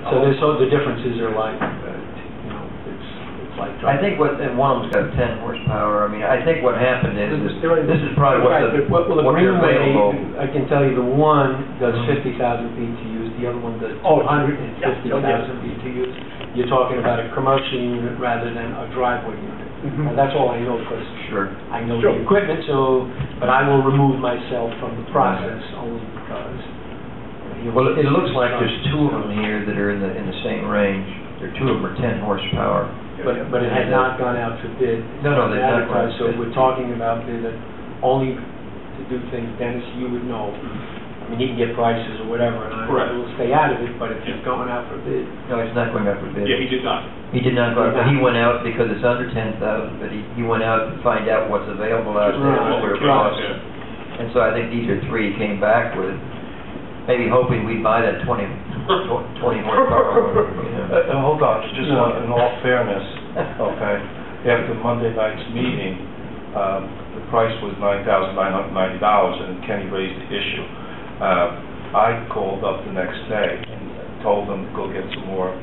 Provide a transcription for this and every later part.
So the differences are like, it's like. I think and one of them's got 10 horsepower. I mean, I think what happened is this is probably what's available. I can tell you the one does 50,000 BTUs, the other one does 250,000 BTUs. You're talking about a commercial unit rather than a driveway unit. And that's all I know because I know the equipment. But I will remove myself from the process only because. Well, it looks like there's two of them here that are in the same range. Two of them are 10 horsepower. But it has not gone out to bid. No, they've not gone out to bid. So we're talking about bid only to do things, Dennis, you would know. I mean, he can get prices or whatever, and I will stay out of it, but if it's going out for bid. No, it's not going out for bid. Yeah, he did not. He did not go out, but he went out because it's under 10,000, but he went out to find out what's available out there, what it costs. And so I think these are three he came back with, maybe hoping we'd buy that 20 horsepower. Hold on, just in all fairness, okay, after Monday night's meeting, the price was $9,990, and Kenny raised the issue. I called up the next day and told them to go get some more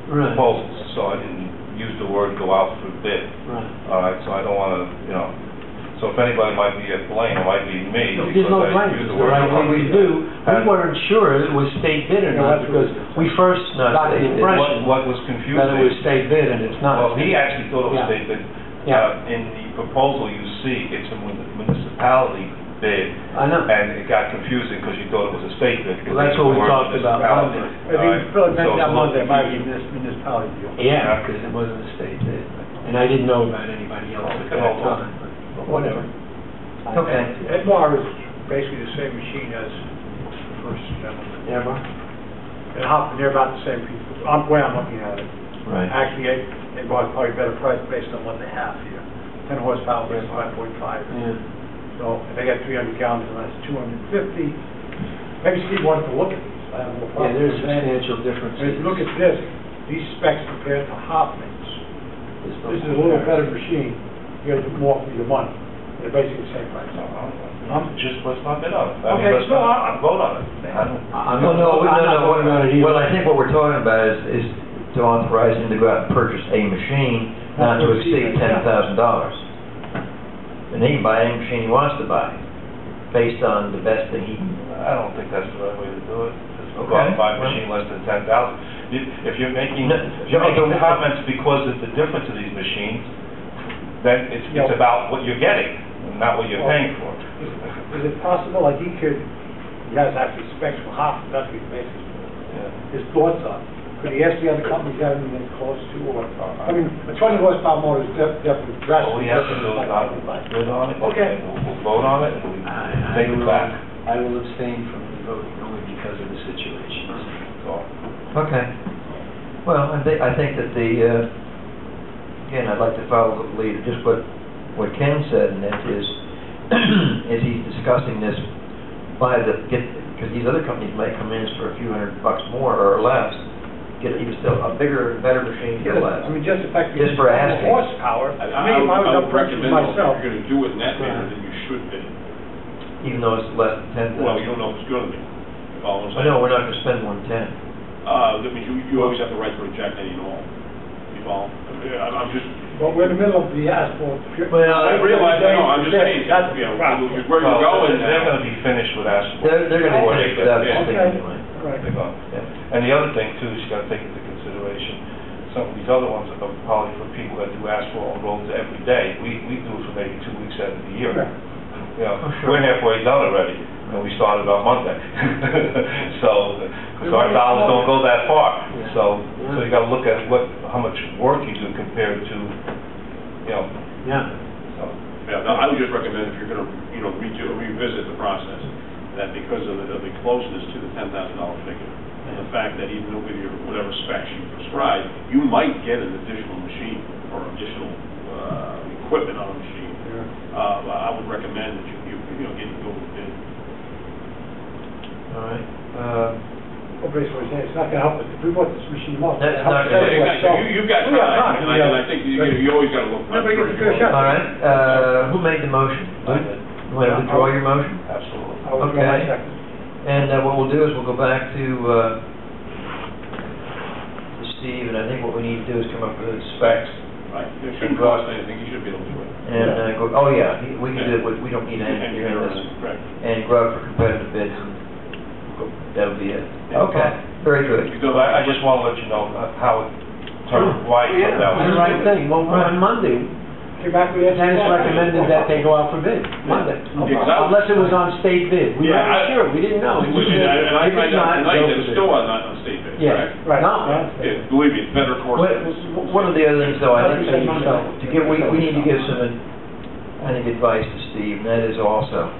proposals, so I didn't use the word go out for bid. All right, so I don't want to, so if anybody might be at blame, it might be me. There's no blame. It's the right thing we do. We weren't sure it was state bid or not because we first got the impression what was confusing that it was state bid and it's not. Well, he actually thought it was state bid. In the proposal you see, it's a municipality bid. I know. And it got confusing because you thought it was a state bid. Well, that's what we talked about Monday. If you really mentioned that Monday, it might be municipality deal. Yeah, because it wasn't a state bid. And I didn't know about anybody else at that time. Whatever. Okay. Edmar is basically the same machine as the first gentleman. Edmar? They're about the same people. The way I'm looking at it. Right. Actually, Edmar's probably a better price based on what they have here. 10 horsepower versus 5.5. Yeah. So if they got 300 gallons and that's 250, maybe Steve wanted to look at these. I have no problem. Yeah, there's substantial differences. If you look at this, these specs compared to Hoffman's, this is a little better machine. You got to do more for your money. They're basically the same price. Let's not bid on it. Okay, so I'll vote on it. No. Well, I think what we're talking about is to authorize him to go out and purchase a machine not to exceed $10,000. And he can buy any machine he wants to buy, based on the best thing he can. I don't think that's the right way to do it. Just go out and buy a machine less than $10,000. If you're making comments because of the difference of these machines, then it's about what you're getting, not what you're paying for. Is it possible, like he has actually specs for Hoffman, that's what he's basically his thoughts are. Could he ask the other companies that have anything close to, or, I mean, a 20 horsepower motor is definitely drastic. All we have to do is bid on it, okay. We'll vote on it, and we'll take it back. I will abstain from the voting only because of the situation. Okay. Well, I think that again, I'd like to follow the lead of just what Ken said, and that is he's discussing this because these other companies might come in for a few $100 more or less, get even still a bigger, better machine for less. I mean, just the fact that just for asking. Horsepower. I mean, if I was up purchasing myself. If you're going to do it in that manner, then you should bid. Even though it's less than 10,000. Well, you don't know if it's going to be. No, we're not going to spend 110. That means you always have the right to reject any and all. You follow? I'm just. But we're in the middle of the asphalt. Well, I realize. No, I'm just saying. Where you're going. They're going to be finished with asphalt. They're going to be finished with asphalt anyway. Right. And the other thing too is you got to take into consideration some of these other ones are probably for people that do asphalt on roads every day. We do it for maybe 2 weeks out of the year. We're halfway done already, and we started on Monday. So, because our dollars don't go that far. So you got to look at how much work you do compared to, I would just recommend if you're going to revisit the process, that because of the closeness to the $10,000 figure, and the fact that even with your whatever specs you prescribe, you might get an additional machine or additional equipment on a machine. I would recommend that you go with bid. All right. Well, basically, it's not going to help us. If we bought this machine up, that's not going to. You've got time, and I think you always got to look. All right. Who made the motion? You want to withdraw your motion? Absolutely. Okay. And what we'll do is we'll go back to Steve, and I think what we need to do is come up with the specs. Right, it shouldn't cost anything, you should be able to do it. And go, oh yeah, we can do it, we don't need anything in this. Correct. And go out for competitive bids, and that'll be it. Okay, very good. Because I just want to let you know how it turned, why it turned out. The right thing. Well, on Monday, Came back with Dennis recommended that they go out for bid, Monday. Unless it was on state bid. We weren't sure, we didn't know. And I tried that tonight, and it's still not on state bid, Yeah, correct? Right. no. Yeah, believe me, it's better course. One of the other things, though, I think to give, we need to give some, I think, advice to Steve, and that is also,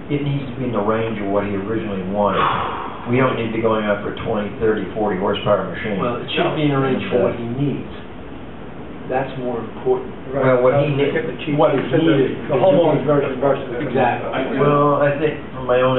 it needs to be in the range of what he originally wanted. We don't need to be going out for 20, 30, 40 horsepower machine. Well, it should be in a range for what he needs. That's more important. Well, what he needs, What is needed. The homeowner's version versus. Exactly. well, I think from my own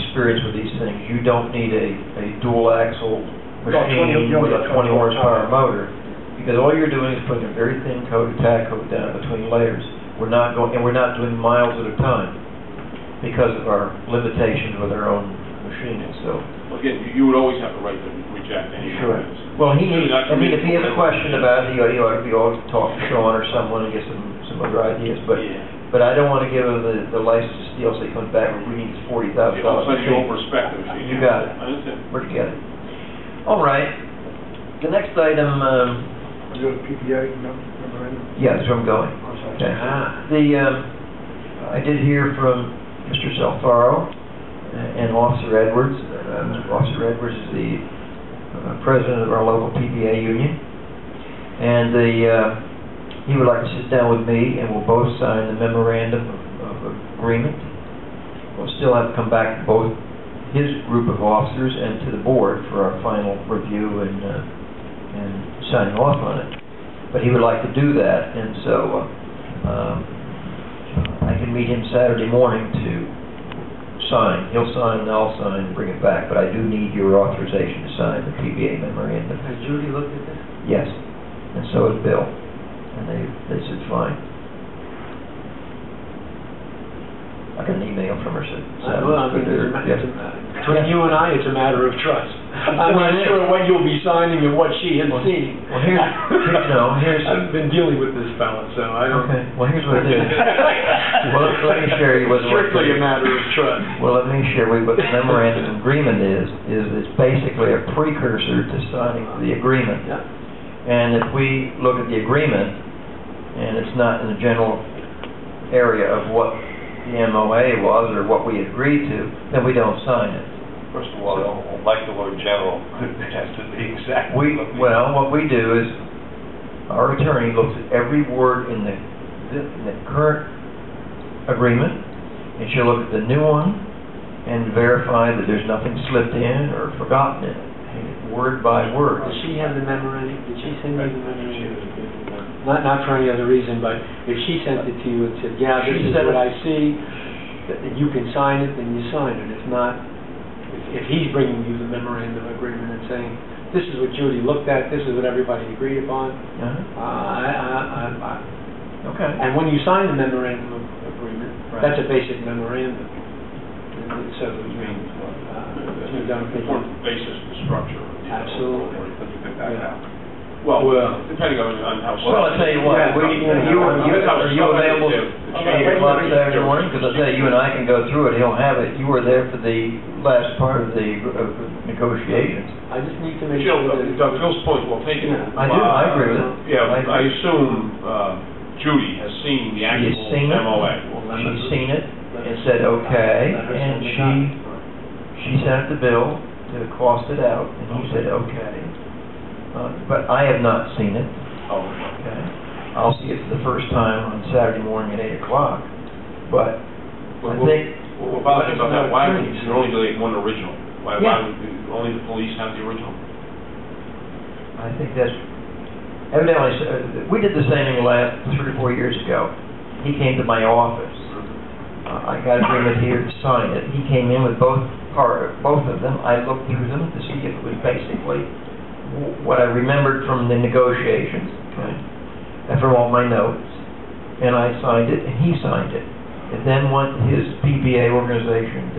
experience with these things, you don't need a dual axle machine with a 20 horsepower motor, because all you're doing is putting a very thin coat of tack coat down between layers. We're not doing miles at a time because of our limitations with our own machining, so. Again, you would always have the right to reject any. Sure. Well, he needs, I mean, if he has a question about it, he ought to talk to Sean or someone and get some other ideas, but I don't want to give him the license to steal, so he comes back, we need this $40,000 Also, machine. your perspective. You got it. I understand. We're together. All right. The next item, The PPA, memorandum. yeah, that's where I'm going. Okay. I did hear from Mr. Salfaro and Officer Edwards. Officer Edwards is the president of our local PBA union, and he would like to sit down with me, and we'll both sign the memorandum of agreement. We'll still have to come back to both his group of officers and to the board for our final review and signing off on it. But he would like to do that, and so I can meet him Saturday morning to sign. He'll sign, and I'll sign, and bring it back, but I do need your authorization to sign the PBA memorandum. Has Judy looked at this? Yes, and so has Bill, and they said fine. I got an email from her said. Well, I mean, between you and I, it's a matter of trust. I'm not sure what you'll be signing and what she has seen. Well, here's I've been dealing with this fella, so I don't. Okay, well, here's what it is. Well, let me share you what. Strictly a matter of trust. Well, let me share with you what the memorandum agreement is it's basically a precursor to signing the agreement. Yeah. And if we look at the agreement, and it's not in the general area of what the MOA was or what we agreed to, then we don't sign it. First of all, I don't like the word general. It has to be exact. Well, what we do is, our attorney looks at every word in the current agreement, and she'll look at the new one and verify that there's nothing slipped in or forgotten in it, word by word. Does she have the memorandum? Did she send you the memorandum? Not for any other reason, but if she sent it to you and said, yeah, this is what I see, that you can sign it, then you sign it. If not, if he's bringing you the memorandum agreement and saying, this is what Judy looked at, this is what everybody agreed upon, Okay. and when you sign the memorandum agreement, that's a basic memorandum. So, I mean, you don't think Important basis of structure. Absolutely. Well, depending on how. Well, I'll tell you what, are you available at 8 o'clock Saturday morning? Because I'll tell you, you and I can go through it, he'll have it. You were there for the last part of the negotiations. I just need to make sure that... Phil's point well taken. I do, I agree with it. Yeah, I assume Judy has seen the actual MOA. She's seen it and said, okay, and she sent it to Bill to cost it out, and he said, okay. But I have not seen it. Oh. Okay. I'll see it for the first time on Saturday morning at 8 o'clock. But I think... Well, about that, why would you only delete one original? Why would only the police have the original? I think that's... Evidently, we did the same thing 3 or 4 years ago. He came to my office. I got agreement here to sign it. He came in with both of them. I looked through them to see if it was basically what I remembered from the negotiations, okay, and from all my notes, and I signed it, and he signed it. It then went to his PBA organization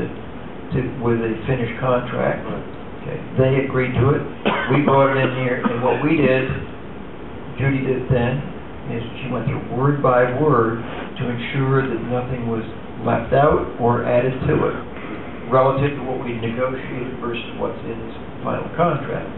with a finished contract. Okay, they agreed to it. we brought it in here, and what we did, Judy did then, is she went through word by word to ensure that nothing was left out or added to it relative to what we negotiated versus what's in his final contract.